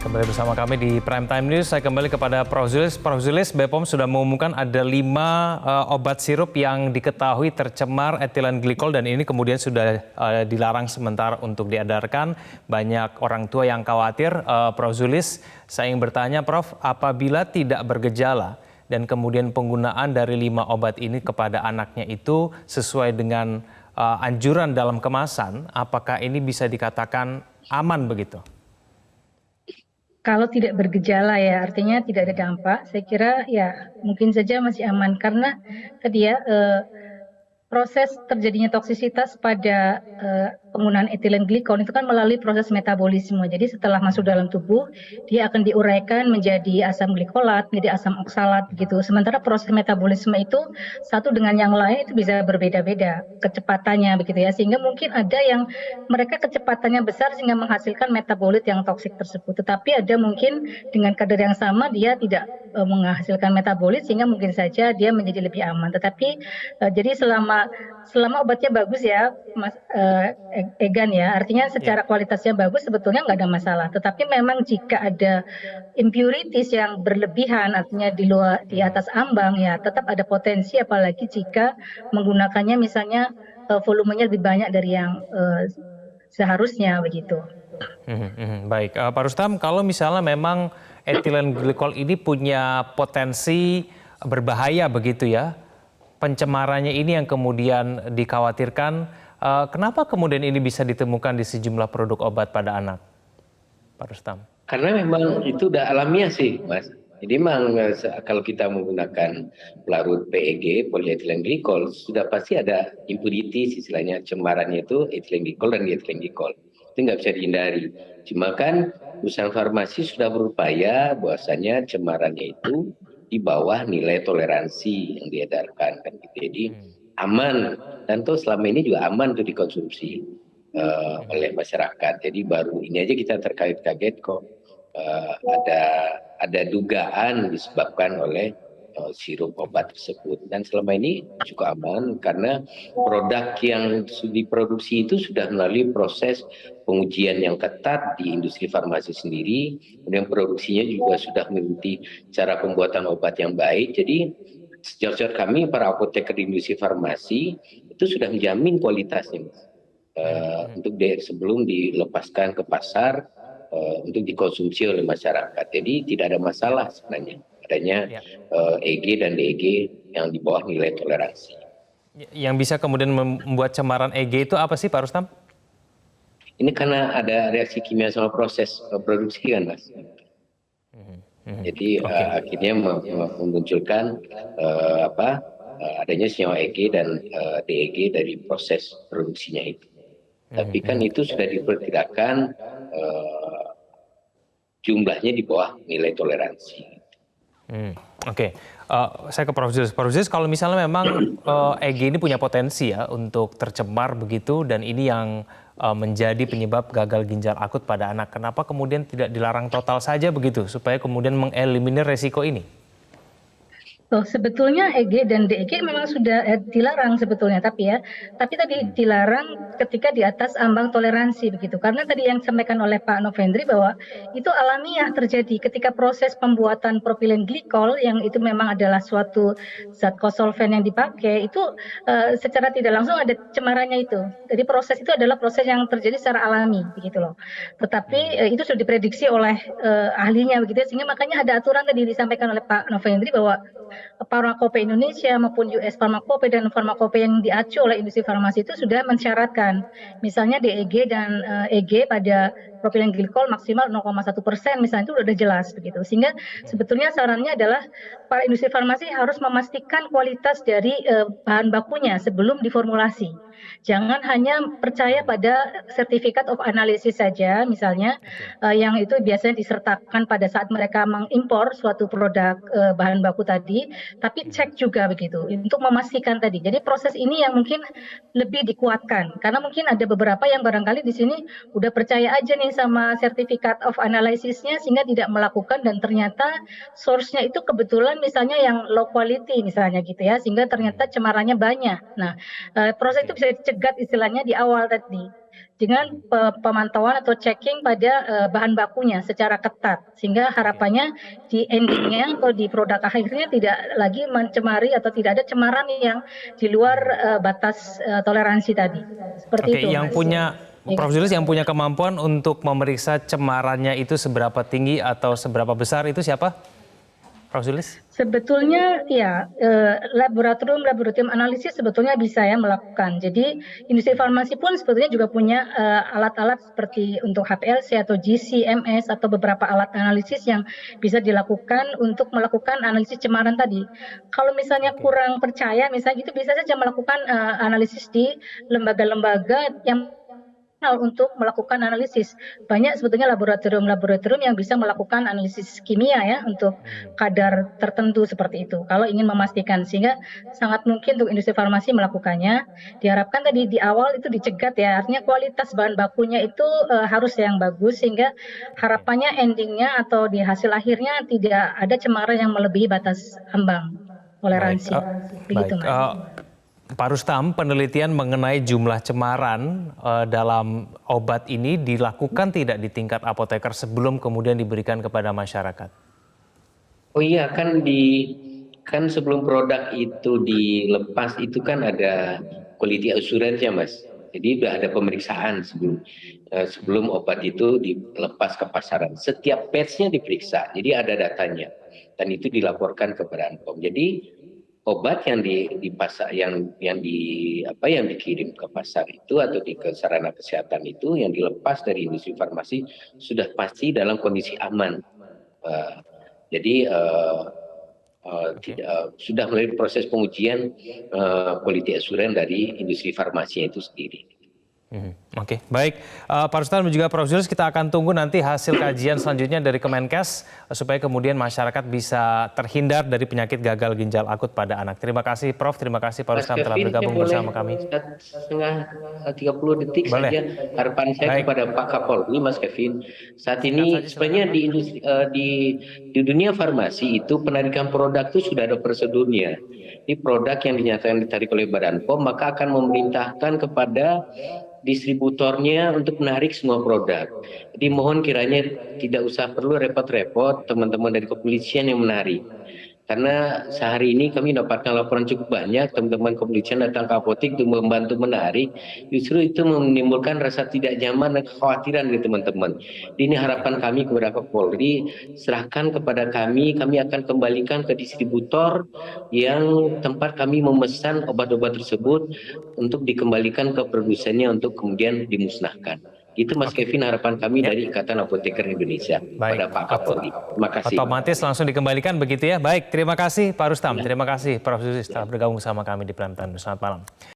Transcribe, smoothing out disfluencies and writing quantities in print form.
Kembali bersama kami di Prime Time News. Saya kembali kepada Prof. Zulis. Prof. Zulis, BPOM sudah mengumumkan ada 5 obat sirup yang diketahui tercemar etilen glikol dan ini kemudian sudah dilarang sementara untuk diedarkan. Banyak orang tua yang khawatir. Prof. Zulis, saya ingin bertanya Prof, apabila tidak bergejala dan kemudian penggunaan dari 5 obat ini kepada anaknya itu sesuai dengan anjuran dalam kemasan, apakah ini bisa dikatakan aman begitu? Kalau tidak bergejala ya, artinya tidak ada dampak, saya kira ya mungkin saja masih aman. Karena tadi ya, proses terjadinya toksisitas pada penggunaan etilen glikol itu kan melalui proses metabolisme. Jadi setelah masuk dalam tubuh, dia akan diuraikan menjadi asam glikolat, menjadi asam oksalat begitu. Sementara proses metabolisme itu satu dengan yang lain itu bisa berbeda-beda kecepatannya begitu ya. Sehingga mungkin ada yang mereka kecepatannya besar sehingga menghasilkan metabolit yang toksik tersebut. Tetapi ada mungkin dengan kadar yang sama dia tidak menghasilkan metabolit sehingga mungkin saja dia menjadi lebih aman. Tetapi jadi selama obatnya bagus ya, Mas Egan ya, artinya secara kualitasnya bagus sebetulnya nggak ada masalah. Tetapi memang jika ada impurities yang berlebihan, artinya di atas ambang ya, tetap ada potensi apalagi jika menggunakannya misalnya volumenya lebih banyak dari yang seharusnya begitu. Baik, Pak Rustam, kalau misalnya memang etilen glikol ini punya potensi berbahaya begitu ya, pencemarannya ini yang kemudian dikhawatirkan, kenapa kemudian ini bisa ditemukan di sejumlah produk obat pada anak, Pak Rustam? Karena memang itu udah alamiah sih, Mas. Jadi memang kalau kita menggunakan pelarut PEG, polyethylene glycol, sudah pasti ada impurities, istilahnya cemarannya itu ethylene glycol dan diethylene glycol. Itu nggak bisa dihindari. Cuma kan perusahaan farmasi sudah berupaya bahwasanya cemarannya itu di bawah nilai toleransi yang diedarkan kan gitu. Jadi aman, dan tuh selama ini juga aman tuh dikonsumsi oleh masyarakat. Jadi baru ini aja kita terkaget-kaget kok ada dugaan disebabkan oleh sirup obat tersebut, dan selama ini cukup aman karena produk yang diproduksi itu sudah melalui proses pengujian yang ketat di industri farmasi sendiri, kemudian produksinya juga sudah mengikuti cara pembuatan obat yang baik. Jadi sejauh kami para apoteker di industri farmasi itu sudah menjamin kualitasnya untuk sebelum dilepaskan ke pasar untuk dikonsumsi oleh masyarakat. Jadi tidak ada masalah sebenarnya adanya EG dan DEG yang di bawah nilai toleransi. Yang bisa kemudian membuat cemaran EG itu apa sih Pak Rustam? Ini karena ada reaksi kimia sama proses produksi kan Mas. Jadi akhirnya memunculkan adanya senyawa EG dan DEG dari proses produksinya itu. Tapi kan itu sudah diperkirakan jumlahnya di bawah nilai toleransi. Saya ke Prof. Zulis. Prof. Zulis, kalau misalnya memang EG ini punya potensi ya untuk tercemar begitu dan ini yang menjadi penyebab gagal ginjal akut pada anak, kenapa kemudian tidak dilarang total saja begitu supaya kemudian mengeliminir resiko ini? Sebetulnya EG dan DEG memang sudah dilarang sebetulnya, tapi tadi dilarang ketika di atas ambang toleransi begitu. Karena tadi yang disampaikan oleh Pak Novendri bahwa itu alamiah terjadi ketika proses pembuatan propilen glikol yang itu memang adalah suatu zat kosolven yang dipakai itu secara tidak langsung ada cemarannya itu. Jadi proses itu adalah proses yang terjadi secara alami begitu loh. Tetapi itu sudah diprediksi oleh ahlinya begitu, sehingga makanya ada aturan tadi disampaikan oleh Pak Novendri bahwa Pharmacopeia Indonesia maupun US Pharmacopeia dan Pharmacopeia yang diacu oleh industri farmasi itu sudah mensyaratkan, misalnya DEG dan EG pada propilen glikol maksimal 0,1% misalnya, itu sudah jelas begitu. Sehingga sebetulnya sarannya adalah para industri farmasi harus memastikan kualitas dari bahan bakunya sebelum diformulasi. Jangan hanya percaya pada sertifikat of analysis saja misalnya, yang itu biasanya disertakan pada saat mereka mengimpor suatu produk bahan baku tadi, tapi cek juga begitu untuk memastikan tadi. Jadi proses ini yang mungkin lebih dikuatkan karena mungkin ada beberapa yang barangkali di sini udah percaya aja nih sama sertifikat of analysisnya sehingga tidak melakukan, dan ternyata source-nya itu kebetulan misalnya yang low quality misalnya gitu ya, sehingga ternyata cemarannya banyak. Nah, proses itu bisa dicegat istilahnya di awal tadi. dengan pemantauan atau checking pada bahan bakunya secara ketat, sehingga harapannya di endingnya atau di produk akhirnya tidak lagi mencemari atau tidak ada cemaran yang di luar batas toleransi tadi. Seperti Oke, itu, yang Mas. punya Prof. Zulis yang punya kemampuan untuk memeriksa cemarannya itu seberapa tinggi atau seberapa besar itu siapa, Prof. Zulis? Sebetulnya ya laboratorium analisis sebetulnya bisa ya melakukan. Jadi industri farmasi pun sebetulnya juga punya alat-alat seperti untuk HPLC atau GC, MS atau beberapa alat analisis yang bisa dilakukan untuk melakukan analisis cemaran tadi. Kalau misalnya kurang percaya, misalnya itu bisa saja melakukan analisis di lembaga-lembaga yang untuk melakukan analisis. Banyak sebetulnya laboratorium-laboratorium yang bisa melakukan analisis kimia ya untuk kadar tertentu seperti itu. Kalau ingin memastikan, sehingga sangat mungkin untuk industri farmasi melakukannya. Diharapkan tadi di awal itu dicegat ya, artinya kualitas bahan bakunya itu harus yang bagus, sehingga harapannya endingnya atau di hasil akhirnya tidak ada cemaran yang melebihi batas ambang toleransi. Begitu, Mas. Pak Rustam, penelitian mengenai jumlah cemaran dalam obat ini dilakukan tidak di tingkat apoteker sebelum kemudian diberikan kepada masyarakat? Oh iya, kan sebelum produk itu dilepas itu kan ada quality assurance ya, Mas. Jadi sudah ada pemeriksaan sebelum obat itu dilepas ke pasaran. Setiap batch-nya diperiksa, jadi ada datanya dan itu dilaporkan ke Badan POM. Jadi obat yang dikirim ke pasar itu atau ke sarana kesehatan itu yang dilepas dari industri farmasi sudah pasti dalam kondisi aman. Jadi sudah melalui proses pengujian quality assurance dari industri farmasi itu sendiri. Oke, baik. Pak Rustam dan juga Prof. Zulis, kita akan tunggu nanti hasil kajian selanjutnya dari Kemenkes supaya kemudian masyarakat bisa terhindar dari penyakit gagal ginjal akut pada anak. Terima kasih Prof, terima kasih Pak Rustam telah bergabung bersama kami. Setengah 30 detik boleh. Saja harapan saya kepada Pak Kapolri, Mas Kevin. Saat ini sebenarnya di dunia farmasi itu penarikan produk itu sudah ada prosedurnya. Ini produk yang dinyatakan ditarik oleh Badan POM maka akan memerintahkan kepada distributornya untuk menarik semua produk. Jadi mohon kiranya tidak usah perlu repot-repot teman-teman dari kepolisian yang menarik. Karena sehari ini kami dapatkan laporan cukup banyak, teman-teman kepolisian datang ke apotek untuk membantu menarik, justru itu menimbulkan rasa tidak nyaman dan kekhawatiran dari teman-teman. Ini harapan kami kepada Kapolri, serahkan kepada kami akan kembalikan ke distributor yang tempat kami memesan obat-obat tersebut untuk dikembalikan ke produsennya untuk kemudian dimusnahkan. Itu Mas Kevin harapan kami dari Ikatan Apoteker Indonesia pada Pak Kapolri. Terima kasih. Otomatis langsung dikembalikan begitu ya. Baik, terima kasih Pak Rustam, terima kasih Prof. Zulis telah bergabung sama kami di Prime Time. Selamat malam.